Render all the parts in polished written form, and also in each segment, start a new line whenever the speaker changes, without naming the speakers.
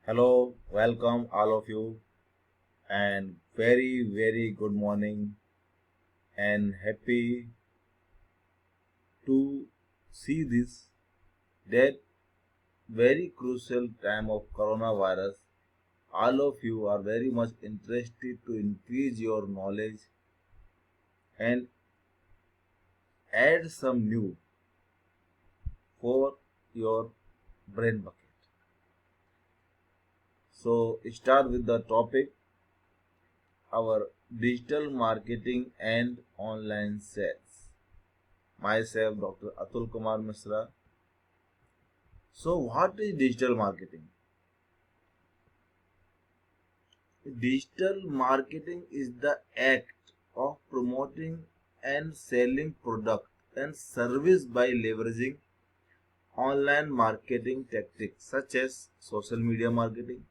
Hello, welcome all of you, and very good morning, and happy to see this that very crucial time of coronavirus. All of you are very much interested to increase your knowledge and add some new for your brain bucket. So, start with the topic our digital marketing and online sales. Myself, Dr. Atul Kumar Misra. So, what is digital marketing? Digital marketing is the act of promoting and selling product and service by leveraging online marketing tactics such as social media marketing,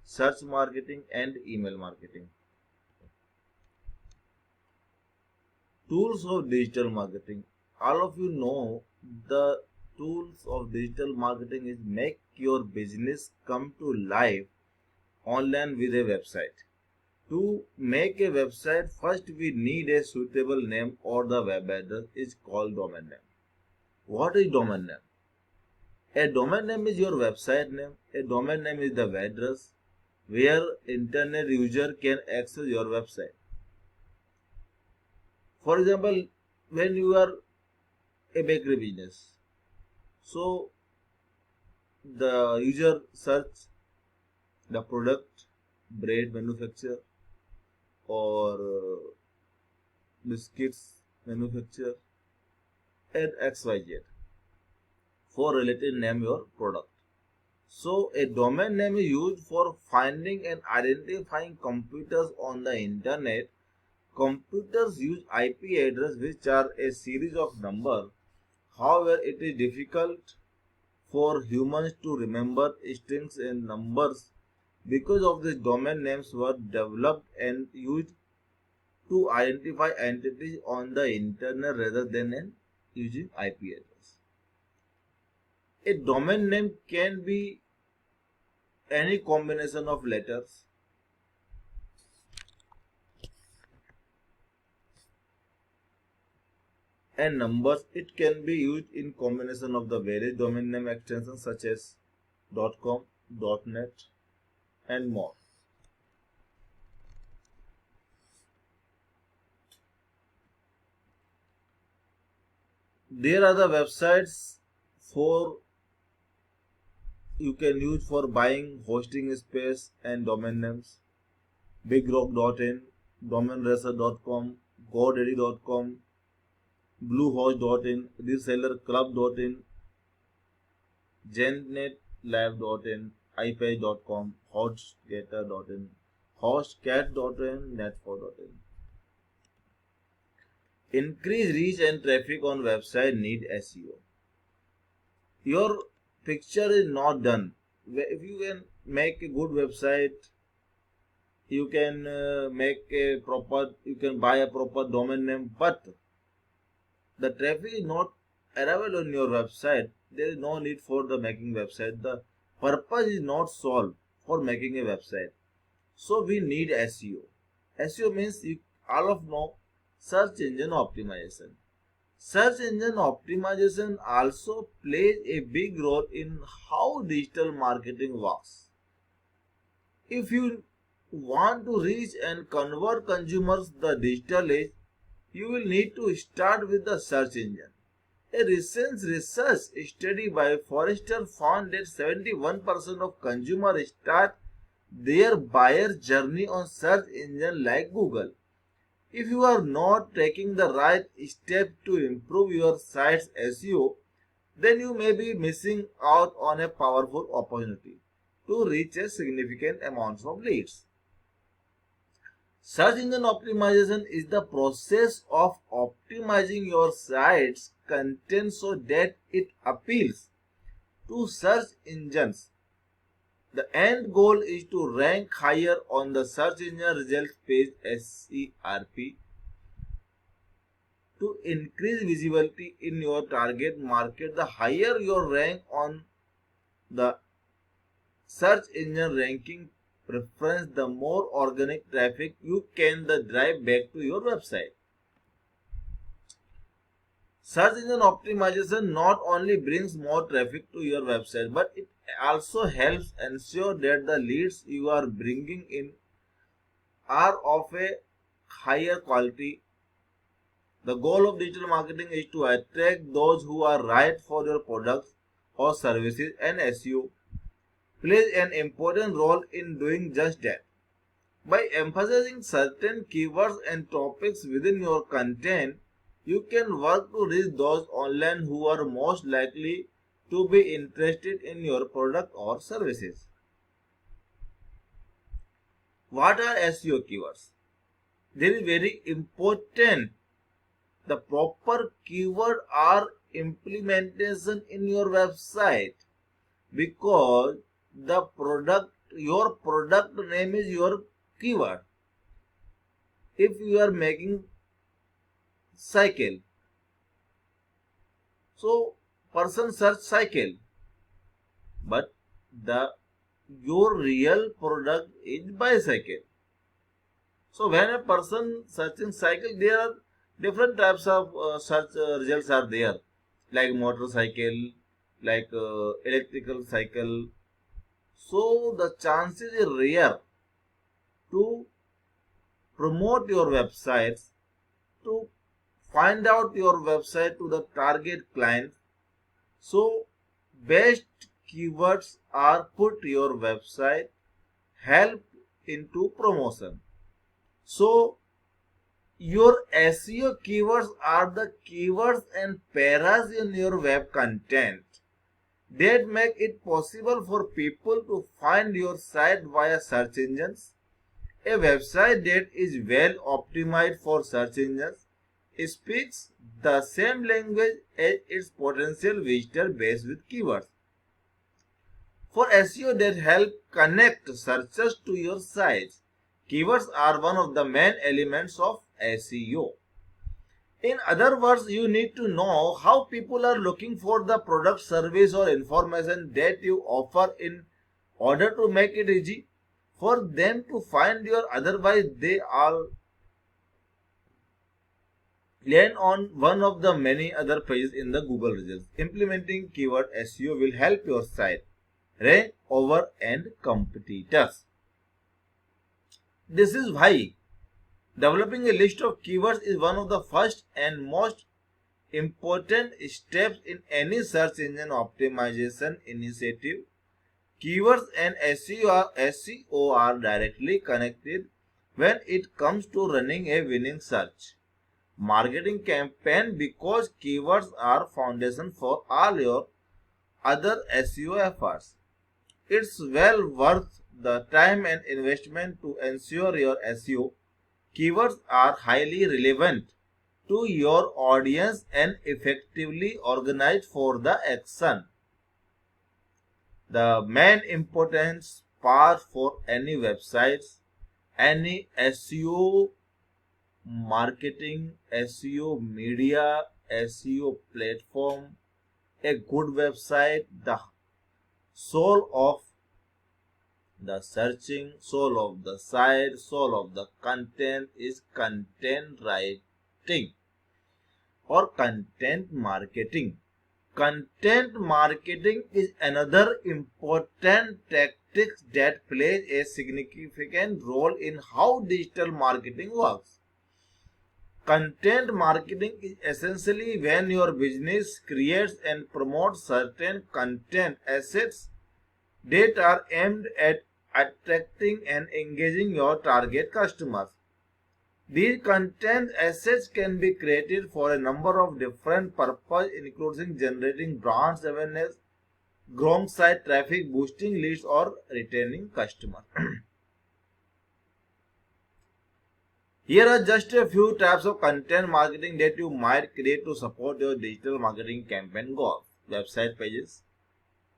search marketing, and email marketing. Tools of digital marketing. All of you know the tools of digital marketing is make your business come to life online with a website. To make a website, first we need a suitable name or the web address is called domain name. What is domain name? A domain name is your website name. A domain name is the address where internet user can access your website. For example, when you are a bakery business, so the user search the product, bread manufacturer or biscuits manufacturer and XYZ for related name your product. So a domain name is used for finding and identifying computers on the internet. Computers use IP address which are a series of numbers. However, it is difficult for humans to remember strings and numbers. Because of this, domain names were developed and used to identify entities on the internet rather than using IP address. A domain name can be any combination of letters and numbers. It can be used in combination of the various domain name extensions such as .com, .net and more. There are the websites for you can use for buying hosting space and domain names. BigRock.in, DomainRacer.com, GoDaddy.com, Bluehost.in, ResellerClub.in, GenNetLab.in, iPage.com, HostGator.in, HostCat.in, Net4.in. Increase reach and traffic on website need SEO. Your picture is not done. If you can make a good website, you can you can buy a proper domain name, but the traffic is not arrival on your website, there is no need for the making website. The purpose is not solved for making a website. So we need SEO. SEO means you all of know search engine optimization. Search engine optimization also plays a big role in how digital marketing works. If you want to reach and convert consumers the digital age, you will need to start with the search engine. A recent research study by Forrester found that 71% of consumers start their buyer journey on search engine like Google. If you are not taking the right step to improve your site's SEO, then you may be missing out on a powerful opportunity to reach a significant amount of leads. Search engine optimization is the process of optimizing your site's content so that it appeals to search engines. The end goal is to rank higher on the search engine results page SERP to increase visibility in your target market. The higher your rank on the search engine ranking preference, the more organic traffic you can drive back to your website. Search engine optimization not only brings more traffic to your website, but it also helps ensure that the leads you are bringing in are of a higher quality. The goal of digital marketing is to attract those who are right for your products or services, and SEO plays an important role in doing just that. By emphasizing certain keywords and topics within your content, you can work to reach those online who are most likely to be interested in your product or services. What are SEO keywords? This is very important. The proper keyword are implementation in your website, because your product name is your keyword. If you are making cycle, so person search cycle, but the your real product is bicycle. So when a person searching cycle, there are different types of search results are there, like motorcycle, like electrical cycle. So the chances is rare to promote your websites, to find out your website to the target client. So best keywords are put your website help into promotion. So your SEO keywords are the keywords and paras in your web content that make it possible for people to find your site via search engines. A website that is well optimized for search engines speaks the same language as its potential visitor base with keywords. For SEO that help connect searchers to your sites, keywords are one of the main elements of SEO. In other words, you need to know how people are looking for the product, service, or information that you offer in order to make it easy for them to find your. Otherwise, they all land on one of the many other pages in the Google results. Implementing keyword SEO will help your site rank over and competitors. This is why developing a list of keywords is one of the first and most important steps in any search engine optimization initiative. Keywords and SEO are directly connected when it comes to running a winning search marketing campaign, because keywords are foundation for all your other SEO efforts. It's well worth the time and investment to ensure your SEO keywords are highly relevant to your audience and effectively organized for the action. The main importance part for any websites, any SEO marketing, SEO media, SEO platform, a good website, the soul of the searching, soul of the site, soul of the content is content writing or content marketing. Content marketing is another important tactic that plays a significant role in how digital marketing works. Content marketing is essentially when your business creates and promotes certain content assets that are aimed at attracting and engaging your target customers. These content assets can be created for a number of different purposes, including generating brand awareness, growing site traffic, boosting leads, or retaining customers. Here are just a few types of content marketing that you might create to support your digital marketing campaign goals: website pages,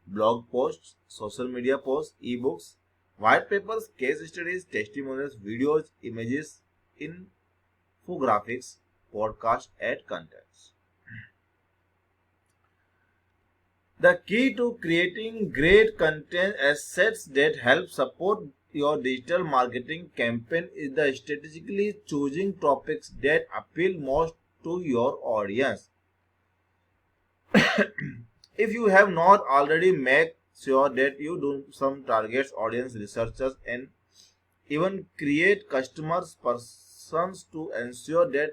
blog posts, social media posts, ebooks, white papers, case studies, testimonials, videos, images, infographics, podcast, ad contents. The key to creating great content assets that help support your digital marketing campaign is the strategically choosing topics that appeal most to your audience. If you have not already, make sure that you do some targets audience researchers and even create customers persons to ensure that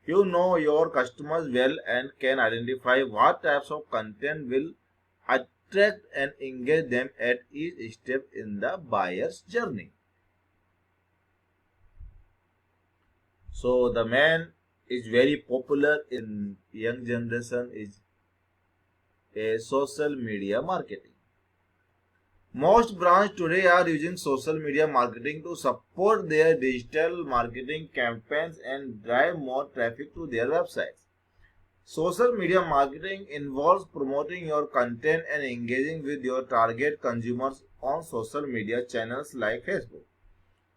you know your customers well and can identify what types of content will attract and engage them at each step in the buyer's journey. So the man is very popular in young generation is a social media marketing. Most brands today are using social media marketing to support their digital marketing campaigns and drive more traffic to their websites. Social media marketing involves promoting your content and engaging with your target consumers on social media channels like Facebook,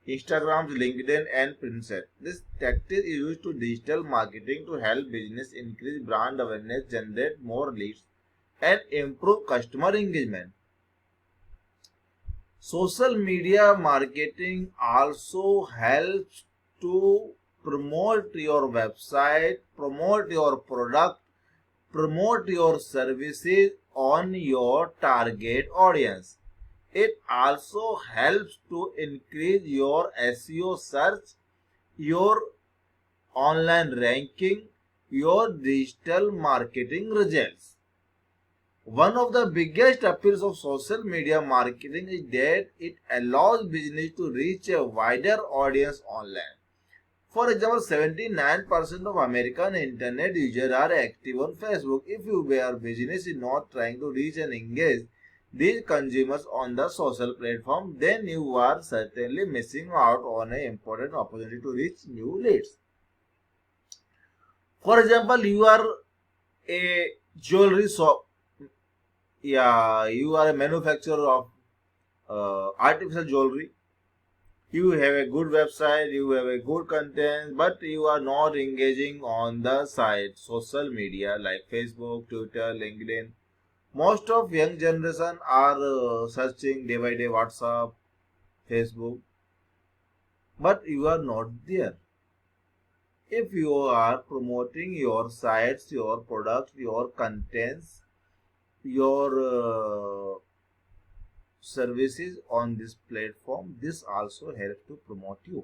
Instagram, LinkedIn, and Pinterest. This tactic is used to digital marketing to help business increase brand awareness, generate more leads, and improve customer engagement. Social media marketing also helps to promote your website, promote your product, promote your services on your target audience. It also helps to increase your SEO search, your online ranking, your digital marketing results. One of the biggest appeals of social media marketing is that it allows business to reach a wider audience online. For example, 79% of American internet users are active on Facebook. If your business is not trying to reach and engage these consumers on the social platform, then you are certainly missing out on an important opportunity to reach new leads. For example, you are a jewelry shop. Yeah, you are a manufacturer of artificial jewelry. You have a good website, you have a good content, but you are not engaging on the site social media like Facebook, Twitter, LinkedIn. Most of young generation are searching day by day WhatsApp, Facebook, but you are not there. If you are promoting your sites, your products, your contents, your services on this platform, this also helps to promote you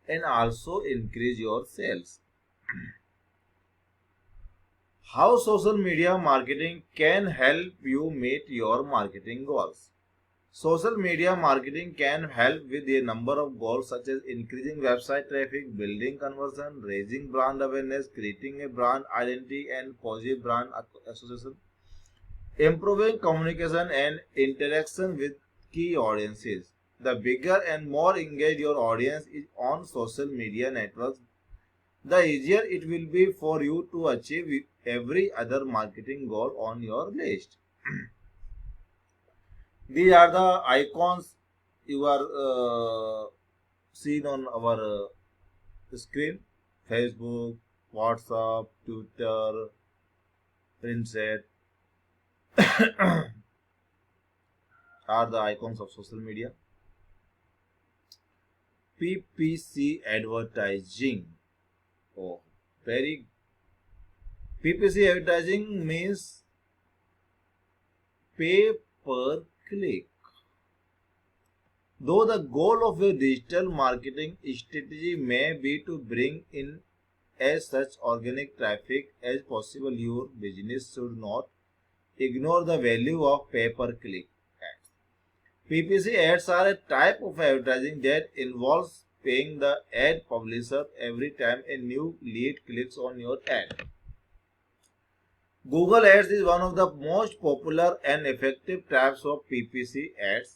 and also increase your sales. How social media marketing can help you meet your marketing goals? Social media marketing can help with a number of goals such as increasing website traffic, building conversion, raising brand awareness, creating a brand identity and positive brand association, improving communication and interaction with key audiences. The bigger and more engaged your audience is on social media networks, the easier it will be for you to achieve every other marketing goal on your list. These are the icons you are seen on our screen: Facebook, WhatsApp, Twitter, Pinterest are the icons of social media. PPC advertising. Oh, very PPC advertising means pay per click. Though the goal of your digital marketing strategy may be to bring in as such organic traffic as possible, your business should not ignore the value of pay per click ads. PPC ads are a type of advertising that involves paying the ad publisher every time a new lead clicks on your ad. Google Ads is one of the most popular and effective types of PPC ads.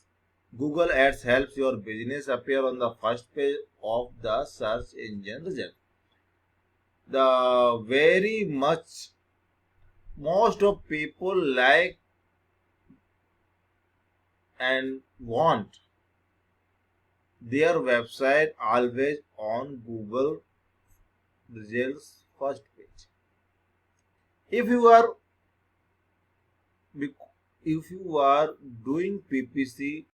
Google Ads helps your business appear on the first page of the search engine result. The very much most of people like and want their website always on Google results first page. if you are if you are doing PPC